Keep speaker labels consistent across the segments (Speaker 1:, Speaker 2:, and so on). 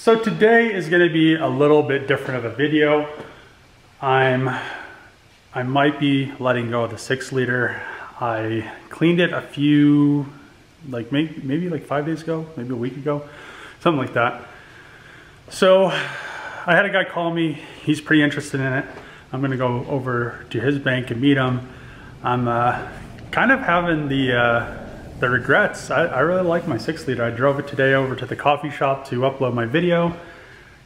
Speaker 1: So today is going to be a little bit different of a video. I might be letting go of the 6-liter. I cleaned it a few, like maybe like 5 days ago, maybe a week ago, something like that. So I had a guy call me. He's pretty interested in it. I'm going to go over to his bank and meet him. I'm kind of having the regrets. I really like my 6-liter. I drove it today over to the coffee shop to upload my video,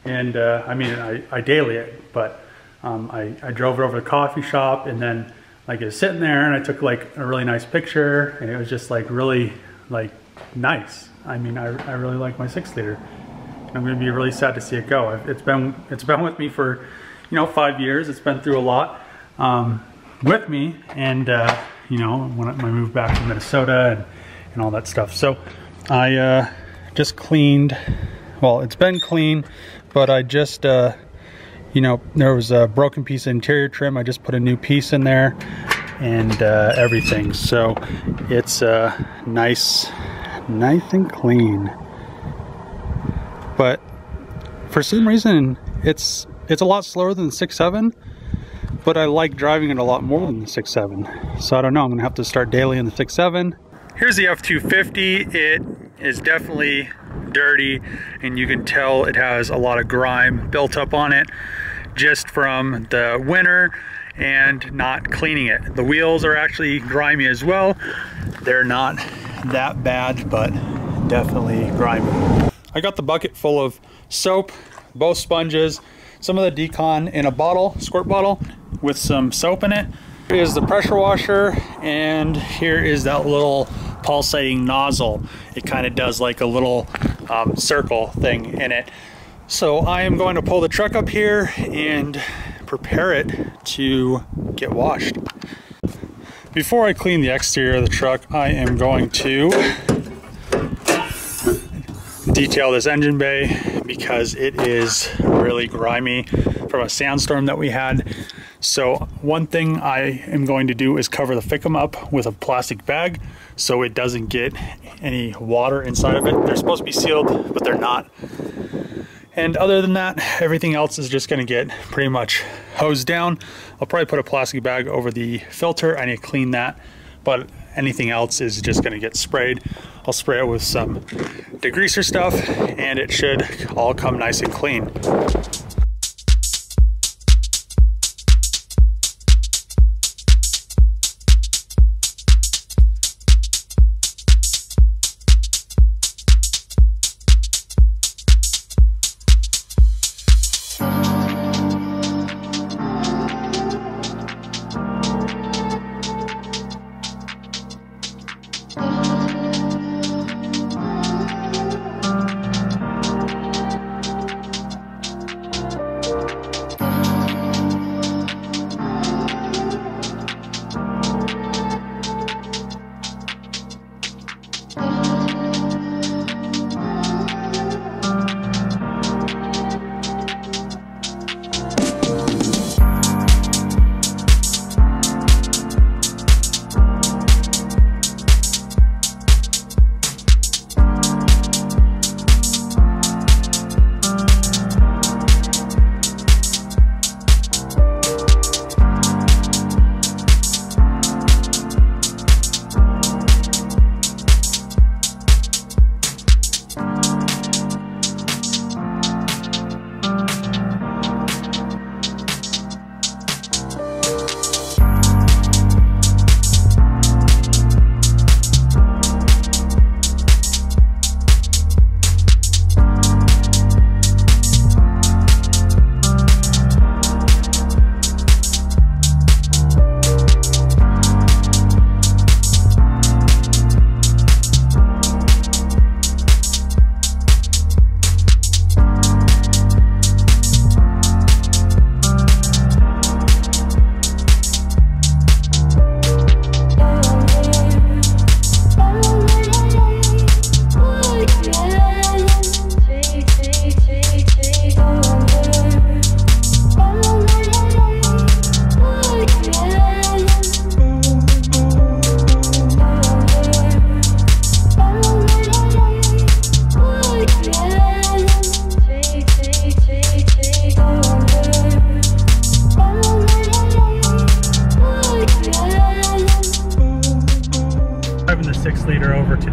Speaker 1: and I mean, I daily it, but I drove it over to the coffee shop, and then like it was sitting there, and I took like a really nice picture, and it was just like really like nice. I mean, I really like my 6-liter. I'm going to be really sad to see it go. It's been with me for 5 years. It's been through a lot with me, and when I moved back to Minnesota and all that stuff. So I just cleaned, well, it's been clean, but I just there was a broken piece of interior trim. I just put a new piece in there and everything, so it's nice and clean. But for some reason it's a lot slower than the 6.7, but I like driving it a lot more than the 6.7. So I don't know, I'm gonna have to start daily in the 6.7. Here's the F250. It is definitely dirty, and you can tell it has a lot of grime built up on it just from the winter and not cleaning it. The wheels are actually grimy as well. They're not that bad, but definitely grimy. I got the bucket full of soap, both sponges, some of the decon in a bottle, squirt bottle with some soap in it. Here is the pressure washer, and here is that little pulsating nozzle. It kind of does like a little circle thing in it. So I am going to pull the truck up here and prepare it to get washed. Before I clean the exterior of the truck, I am going to detail this engine bay because it is really grimy from a sandstorm that we had. So one thing I am going to do is cover the ficum up with a plastic bag so it doesn't get any water inside of it. They're supposed to be sealed, but they're not. And other than that, everything else is just going to get pretty much hosed down. I'll probably put a plastic bag over the filter. I need to clean that, but anything else is just going to get sprayed. I'll spray it with some degreaser stuff, and it should all come nice and clean.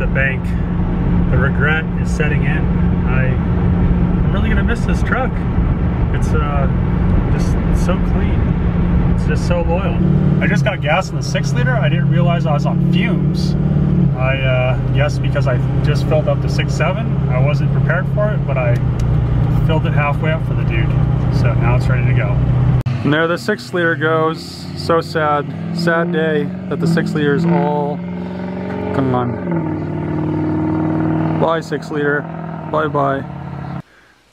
Speaker 1: the bank, the regret is setting in. I'm really gonna miss this truck. It's just so clean. It's just so loyal. I just got gas in the 6-liter. I didn't realize I was on fumes. I guess because I just filled up the 6.7. I wasn't prepared for it, but I filled it halfway up for the dude. So now it's ready to go. And there the 6-liter goes. So sad. Sad day that the 6-liter is all gone. Bye 6-liter. Bye bye.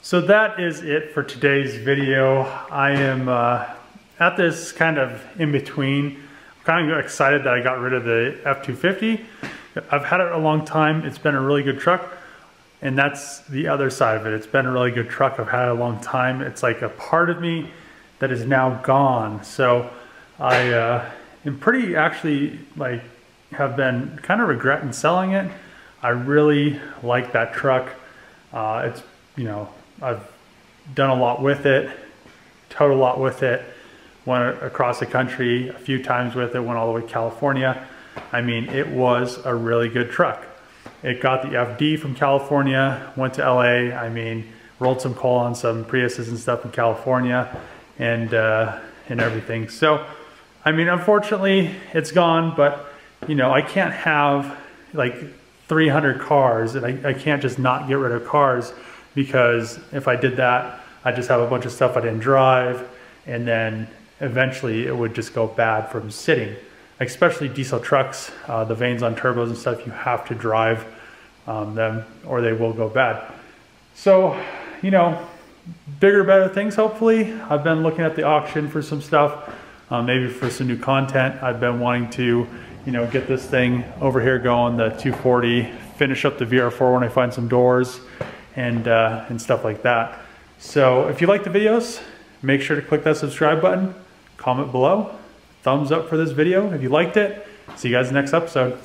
Speaker 1: So that is it for today's video. I am at this kind of in between. I'm kind of excited that I got rid of the F250. I've had it a long time. It's been a really good truck. And that's the other side of it. It's been a really good truck. I've had it a long time. It's like a part of me that is now gone. So I am pretty actually like have been kind of regretting selling it. I really like that truck. It's, you know, I've done a lot with it, towed a lot with it, went across the country a few times with it, went all the way to California. I mean, it was a really good truck. It got the FD from California, went to LA. I mean, rolled some coal on some Priuses and stuff in California and everything. So, I mean, unfortunately, it's gone, but you know, I can't have like 300 cars and I can't just not get rid of cars, because if I did that, I just have a bunch of stuff I didn't drive, and then eventually it would just go bad from sitting. Especially diesel trucks, the vanes on turbos and stuff, you have to drive them or they will go bad. So, you know, bigger, better things hopefully. I've been looking at the auction for some stuff, maybe for some new content. I've been wanting to, you know, get this thing over here going, the 240, finish up the VR4 when I find some doors and stuff like that. So if you like the videos, make sure to click that subscribe button, comment below, thumbs up for this video if you liked it. See you guys in the next episode.